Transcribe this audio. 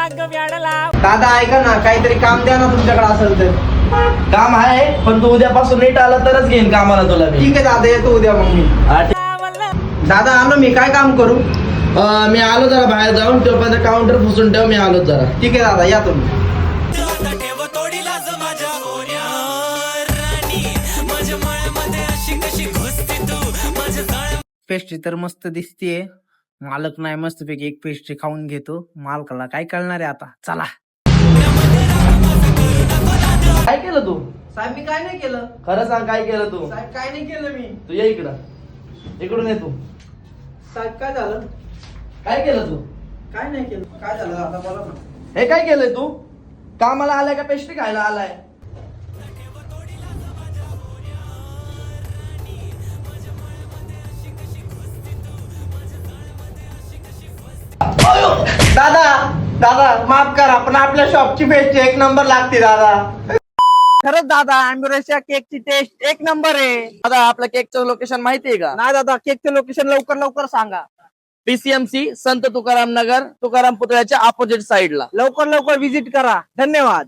दादा ऐका ना, काहीतरी काम द्या ना तुमच्याकडे असेल तर. काम आहे पण तू उद्यापासून नीट आला तरच घेईन कामाला तुला मी. ठीक आहे दादा, येतो उद्या मग मी. दादा आलो मी, काय काम करू? मी आलो जरा बाहेर जाऊन तोपर्यंत काउंटर पुसून ठेव, मी आलो जरा. ठीक आहे दादा, या तुम्ही. पेस्ट्री तर मस्त दिसतीये. मालक नाही, मस्त पैकी एक पेस्ट्री खाऊन घेतो. मालकाला काय कळणार आहे आता. चला. काय केलं तू? साहेब मी काय नाही केलं. खरं सांग, काय केलं तू? साहेब काय नाही केलं मी. तू ये इकडं, इकडून ये तू. साहेब काय झालं? काय केलं तू? काय नाही केलं. काय झालं आता बोला ना. हे काय केलंय तू? कामाला आलाय का पेस्ट्री खायला आलाय? दादा दादा माफ करा, पण आपल्या शॉपची पेस्ट्री एक नंबर लागते दादा. खरंच दादा, अँब्रोसिया केकची टेस्ट एक नंबर आहे. दादा आपल्या केकचं लोकेशन माहितीये का? नाही दादा, केकचं लोकेशन लवकर लवकर सांगा. PCMC संत तुकाराम नगर, तुकाराम पुतळ्याच्या ऑपोजिट साइडला. लवकर लवकर विजिट करा. धन्यवाद.